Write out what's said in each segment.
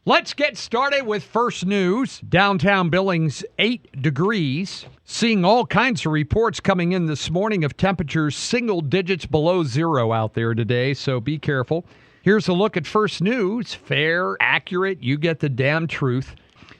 Let's get started with first news. Downtown Billings, 8 degrees. Seeing all kinds of reports coming in this morning of temperatures single digits below zero out there today, so be careful. Here's a look at first news. Fair, accurate, you get the damn truth.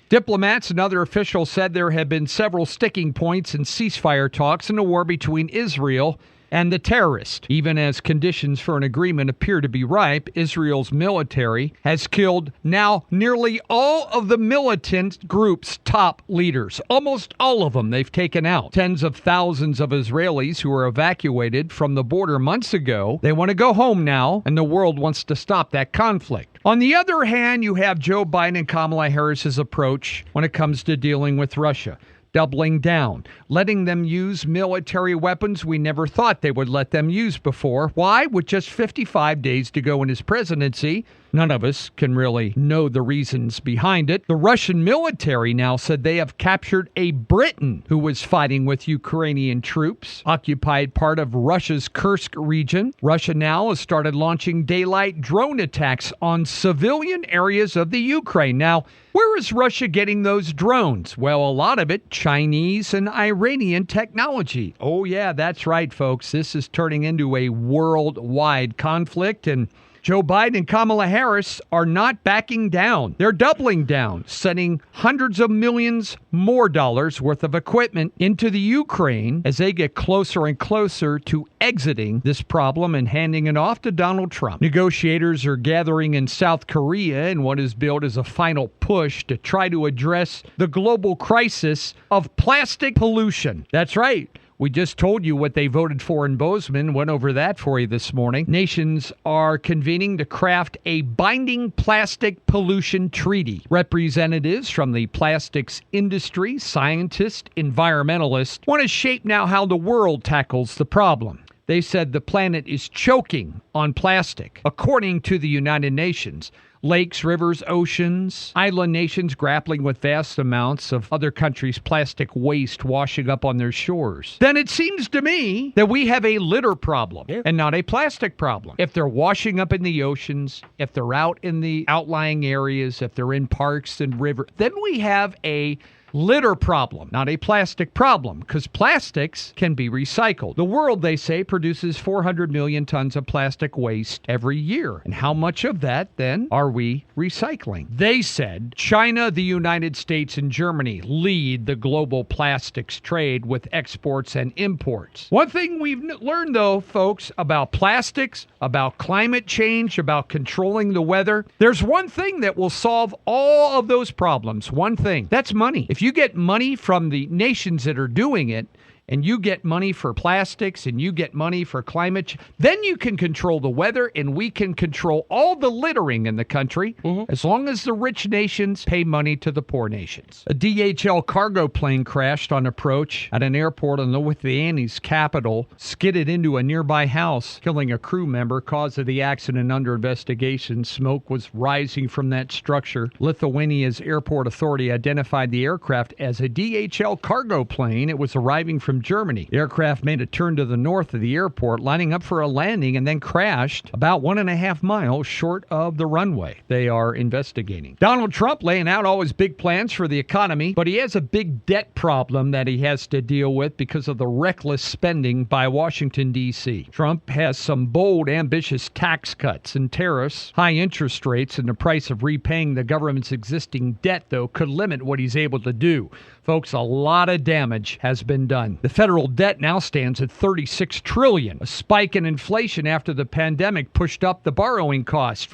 Diplomats and other officials said there have been several sticking points in ceasefire talks in the war between Israel and the terrorist. Even as conditions for an agreement appear to be ripe, Israel's military has killed now nearly all of the militant group's top leaders. Almost all of them they've taken out. Tens of thousands of Israelis who were evacuated from the border months ago. They want to go home now, and the world wants to stop that conflict. On the other hand, you have Joe Biden and Kamala Harris's approach when it comes to dealing with Russia. Doubling down, letting them use military weapons we never thought they would let them use before. Why? With just 55 days to go in his presidency, none of us can really know the reasons behind it. The Russian military now said they have captured a Briton who was fighting with Ukrainian troops, occupied part of Russia's Kursk region. Russia now has started launching daylight drone attacks on civilian areas of the Ukraine. Now, where is Russia getting those drones? Well, a lot of it Chinese and Iranian technology. Oh, yeah, that's right, folks. This is turning into a worldwide conflict, and Joe Biden and Kamala Harris are not backing down. They're doubling down, sending hundreds of millions more dollars worth of equipment into the Ukraine as they get closer and closer to exiting this problem and handing it off to Donald Trump. Negotiators are gathering in South Korea in what is billed as a final push to try to address the global crisis of plastic pollution. That's right. We just told you what they voted for in Bozeman, went over that for you this morning. Nations are convening to craft a binding plastic pollution treaty. Representatives from the plastics industry, scientists, environmentalists want to shape now how the world tackles the problem. They said the planet is choking on plastic. According to the United Nations, lakes, rivers, oceans, island nations grappling with vast amounts of other countries' plastic waste washing up on their shores. Then it seems to me that we have a litter problem and not a plastic problem. If they're washing up in the oceans, if they're out in the outlying areas, if they're in parks and rivers, then we have a litter problem, not a plastic problem, because plastics can be recycled. The world, they say, produces 400 million tons of plastic waste every year. And how much of that, then, are we recycling? They said China, the United States, and Germany lead the global plastics trade with exports and imports. One thing we've learned, though, folks, about plastics, about climate change, about controlling the weather, there's one thing that will solve all of those problems. One thing. That's money. If you get money from the nations that are doing it, and you get money for plastics, and you get money for climate change, then you can control the weather, and we can control all the littering in the country, as long as the rich nations pay money to the poor nations. A DHL cargo plane crashed on approach at an airport in Lithuania's capital, skidded into a nearby house, killing a crew member. Cause of the accident under investigation. Smoke was rising from that structure. Lithuania's airport authority identified the aircraft as a DHL cargo plane. It was arriving from Germany. The aircraft made a turn to the north of the airport, lining up for a landing, and then crashed about 1.5 miles short of the runway. They are investigating. Donald Trump laying out all his big plans for the economy, but he has a big debt problem that he has to deal with because of the reckless spending by Washington, D.C. Trump has some bold, ambitious tax cuts and tariffs. High interest rates and the price of repaying the government's existing debt, though, could limit what he's able to do. Folks, a lot of damage has been done. The federal debt now stands at $36 trillion. A spike in inflation after the pandemic pushed up the borrowing costs.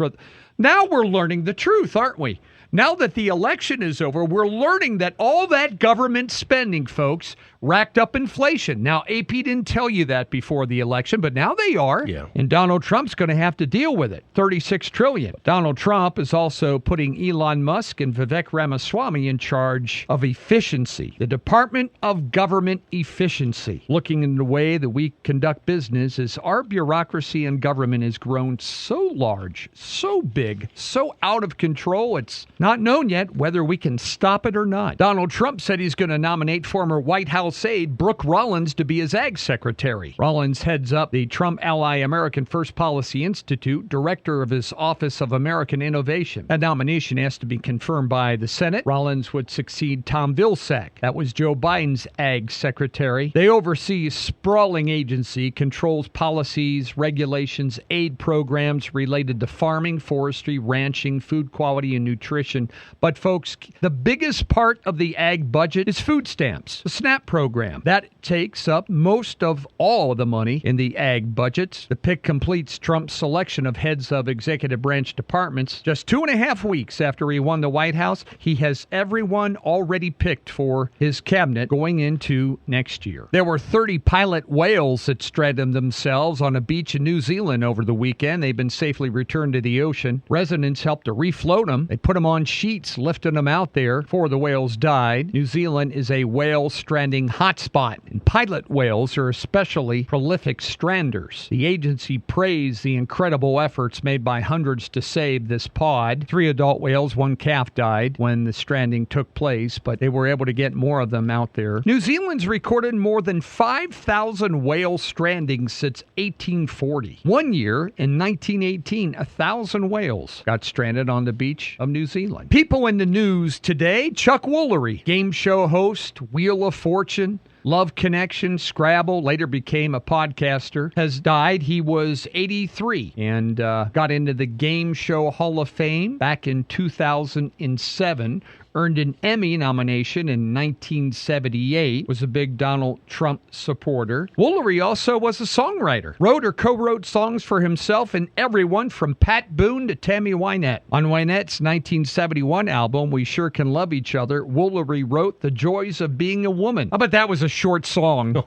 Now we're learning the truth, aren't we? Now that the election is over, we're learning that all that government spending, folks, racked up inflation. Now, AP didn't tell you that before the election, but now they are. Yeah. And Donald Trump's going to have to deal with it. $36 trillion. Donald Trump is also putting Elon Musk and Vivek Ramaswamy in charge of efficiency, the Department of Government Efficiency, looking in the way that we conduct business as our bureaucracy and government has grown so large, so big, so out of control. It's Not known yet whether we can stop it or not. Donald Trump said he's going to nominate former White House aide Brooke Rollins to be his ag secretary. Rollins heads up the Trump Ally American First Policy Institute, director of his Office of American Innovation. That nomination has to be confirmed by the Senate. Rollins would succeed Tom Vilsack. That was Joe Biden's ag secretary. They oversee a sprawling agency, controls policies, regulations, aid programs related to farming, forestry, ranching, food quality, and nutrition. But folks, the biggest part of the ag budget is food stamps, the SNAP program. That takes up most of all of the money in the ag budgets. The pick completes Trump's selection of heads of executive branch departments. Just 2.5 weeks after he won the White House, he has everyone already picked for his cabinet going into next year. There were 30 pilot whales that stranded themselves on a beach in New Zealand over the weekend. They've been safely returned to the ocean. Residents helped to refloat them. They put them on sheets, lifted them out there before the whales died. New Zealand is a whale stranding hotspot, and pilot whales are especially prolific stranders. The agency praised the incredible efforts made by hundreds to save this pod. 3 adult whales, 1 calf died when the stranding took place, but they were able to get more of them out there. New Zealand's recorded more than 5,000 whale strandings since 1840. One year, in 1918, 1,000 whales got stranded on the beach of New Zealand. People in the news today: Chuck Woolery, game show host, Wheel of Fortune, Love Connection, Scrabble, later became a podcaster, has died. He was 83 and got into the Game Show Hall of Fame back in 2007. Earned an Emmy nomination in 1978, was a big Donald Trump supporter. Woolery also was a songwriter. Wrote or co-wrote songs for himself and everyone from Pat Boone to Tammy Wynette. On Wynette's 1971 album, We Sure Can Love Each Other, Woolery wrote The Joys of Being a Woman. I bet that was a short song.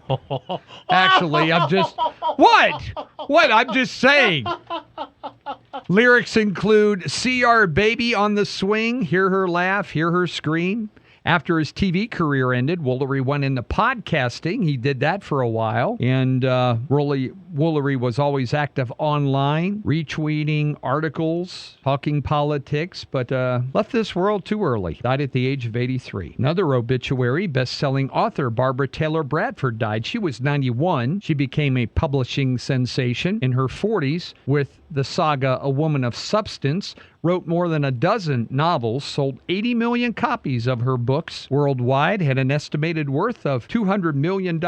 Actually, I'm just... What? I'm just saying. Lyrics include See Our Baby on the Swing, Hear Her Laugh, Hear Her Scream. After his TV career ended, Woolery went into podcasting. He did that for a while. And Woolery was always active online, retweeting articles, talking politics, but left this world too early. Died at the age of 83. Another obituary, best-selling author Barbara Taylor Bradford died. She was 91. She became a publishing sensation in her 40s with the saga A Woman of Substance. Wrote more than a dozen novels, sold 80 million copies of her books worldwide, had an estimated worth of $200 million,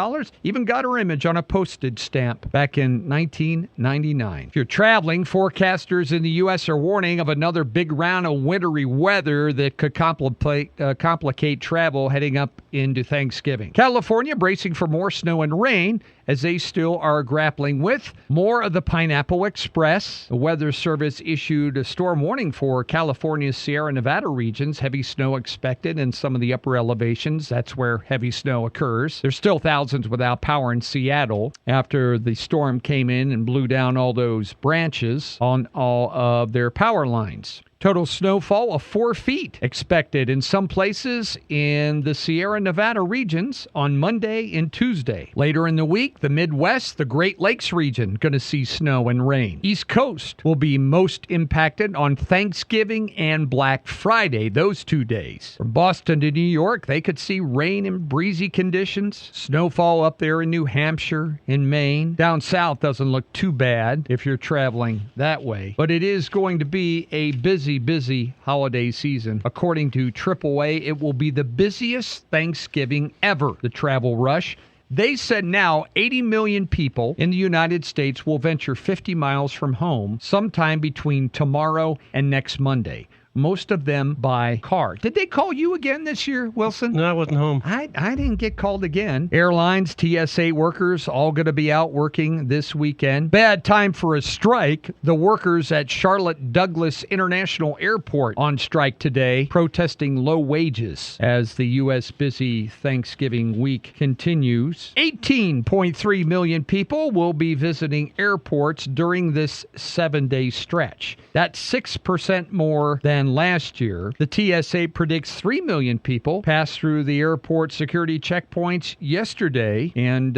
even got her image on a postage stamp back in 1999. If you're traveling, forecasters in the U.S. are warning of another big round of wintry weather that could complicate travel heading up into Thanksgiving. California bracing for more snow and rain as they still are grappling with more of the Pineapple Express. The Weather Service issued a storm warning for California's Sierra Nevada regions. Heavy snow expected in some of the upper elevations. That's where heavy snow occurs. There's still thousands without power in Seattle after the storm came in and blew down all those branches on all of their power lines. Total snowfall of 4 feet expected in some places in the Sierra Nevada regions on Monday and Tuesday. Later in the week, the Midwest, the Great Lakes region, going to see snow and rain. East Coast will be most impacted on Thanksgiving and Black Friday, those 2 days. From Boston to New York, they could see rain and breezy conditions. Snowfall up there in New Hampshire, in Maine. Down south doesn't look too bad if you're traveling that way. But it is going to be a busy holiday season. According to AAA, it will be the busiest Thanksgiving ever. The travel rush. They said now 80 million people in the United States will venture 50 miles from home sometime between tomorrow and next Monday. Most of them by car. Did they call you again this year, Wilson? No, I wasn't home. I didn't get called again. Airlines, TSA workers, all going to be out working this weekend. Bad time for a strike. The workers at Charlotte Douglas International Airport on strike today, protesting low wages as the U.S. busy Thanksgiving week continues. 18.3 million people will be visiting airports during this 7-day stretch. That's 6% more than than last year. The TSA predicts 3 million people passed through the airport security checkpoints yesterday, and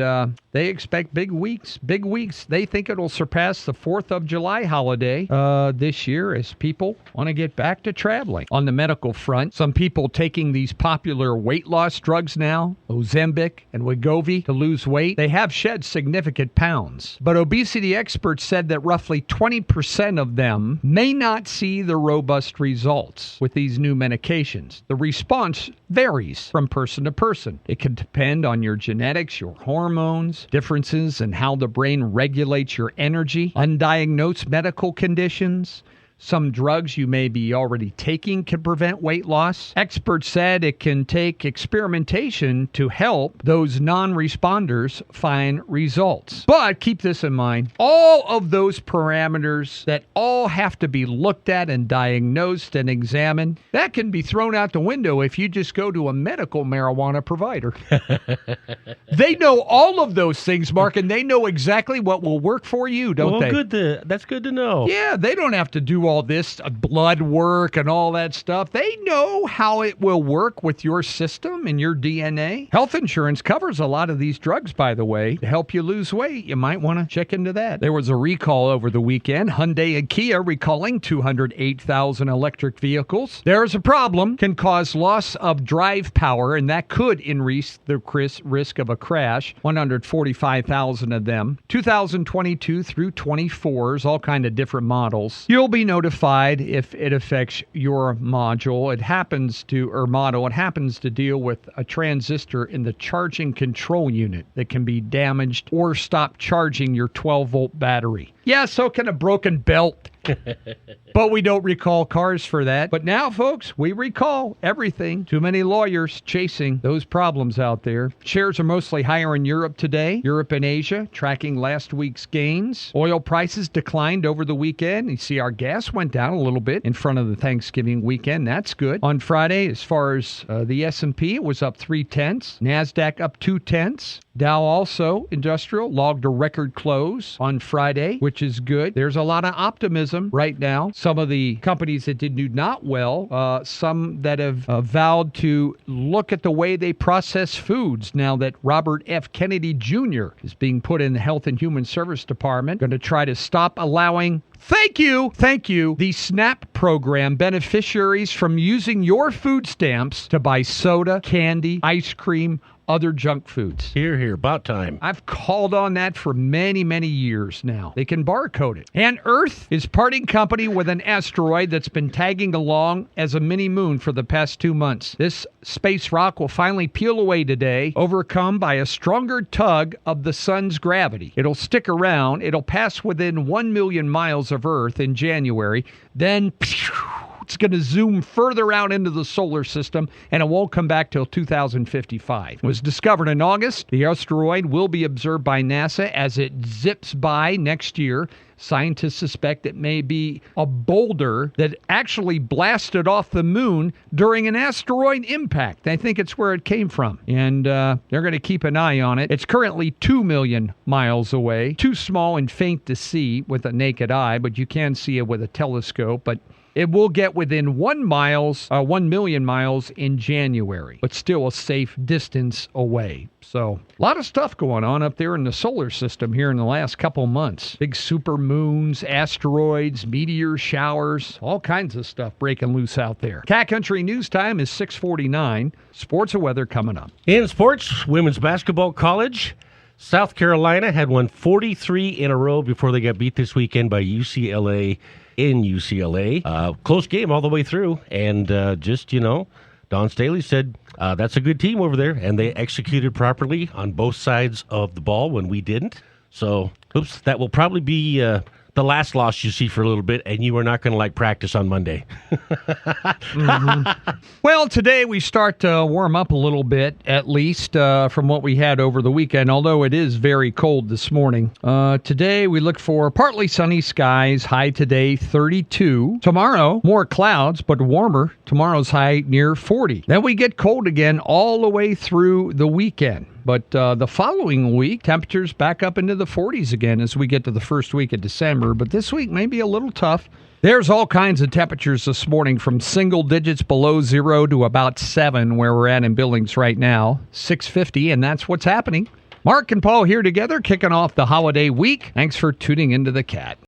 they expect big weeks. Big weeks. They think it'll surpass the 4th of July holiday this year as people want to get back to traveling. On the medical front, some people taking these popular weight loss drugs now, Ozempic and Wegovy, to lose weight. They have shed significant pounds. But obesity experts said that roughly 20% of them may not see the robust results with these new medications. The response varies from person to person. It can depend on your genetics, your hormones, differences in how the brain regulates your energy, undiagnosed medical conditions. Some drugs you may be already taking can prevent weight loss. Experts said it can take experimentation to help those non-responders find results. But keep this in mind, all of those parameters that all have to be looked at and diagnosed and examined, that can be thrown out the window if you just go to a medical marijuana provider. They know all of those things, Mark, and they know exactly what will work for you, don't they? That's good to know. Yeah, they don't have to do all this blood work and all that stuff. They know how it will work with your system and your DNA. Health insurance covers a lot of these drugs, by the way, to help you lose weight. You might want to check into that. There was a recall over the weekend. Hyundai and Kia recalling 208,000 electric vehicles. There's a problem. Can cause loss of drive power, and that could increase the risk of a crash. 145,000 of them. 2022 through 24s, all kind of different models. You'll be notified if it affects your module. It happens to deal with a transistor in the charging control unit that can be damaged or stop charging your 12-volt battery. Yeah, so can a broken belt. But we don't recall cars for that. But now, folks, we recall everything. Too many lawyers chasing those problems out there. Shares are mostly higher in Europe today. Europe and Asia tracking last week's gains. Oil prices declined over the weekend. You see our gas went down a little bit in front of the Thanksgiving weekend. That's good. On Friday, as far as the S&P, it was up 0.3. NASDAQ up 0.2. Dow also, industrial, logged a record close on Friday, which is good. There's a lot of optimism right now. Some of the companies that did not well, some that have vowed to look at the way they process foods now that Robert F. Kennedy Jr. is being put in the Health and Human Service Department, going to try to stop allowing Thank you. The SNAP program beneficiaries from using your food stamps to buy soda, candy, ice cream, other junk foods. Here, about time. I've called on that for many, many years now. They can barcode it. And Earth is parting company with an asteroid that's been tagging along as a mini moon for the past 2 months. This space rock will finally peel away today, overcome by a stronger tug of the sun's gravity. It'll stick around. It'll pass within 1 million miles of Earth in January. Then it's going to zoom further out into the solar system, and it won't come back till 2055. It was discovered in August. The asteroid will be observed by NASA as it zips by next year. Scientists suspect it may be a boulder that actually blasted off the moon during an asteroid impact. They think it's where it came from, and they're going to keep an eye on it. It's currently 2 million miles away, too small and faint to see with a naked eye, but you can see it with a telescope. But it will get within 1 million miles in January, but still a safe distance away. So a lot of stuff going on up there in the solar system here in the last couple months. Big super moons, asteroids, meteor showers, all kinds of stuff breaking loose out there. Cat Country News Time is 6:49. Sports and weather coming up. In sports, women's basketball college. South Carolina had won 43 in a row before they got beat this weekend by UCLA in UCLA. Close game all the way through. And Don Staley said, that's a good team over there. And they executed properly on both sides of the ball when we didn't. So, that will probably be the last loss you see for a little bit, and you are not going to like practice on Monday. Well, today we start to warm up a little bit, at least from what we had over the weekend, although it is very cold this morning. Today we look for partly sunny skies, high today 32. Tomorrow, more clouds, but warmer. Tomorrow's high near 40. Then we get cold again all the way through the weekend. But the following week, temperatures back up into the 40s again as we get to the first week of December. But this week may be a little tough. There's all kinds of temperatures this morning, from single digits below zero to about 7 where we're at in Billings right now. 6:50, and that's what's happening. Mark and Paul here together, kicking off the holiday week. Thanks for tuning into The Cat.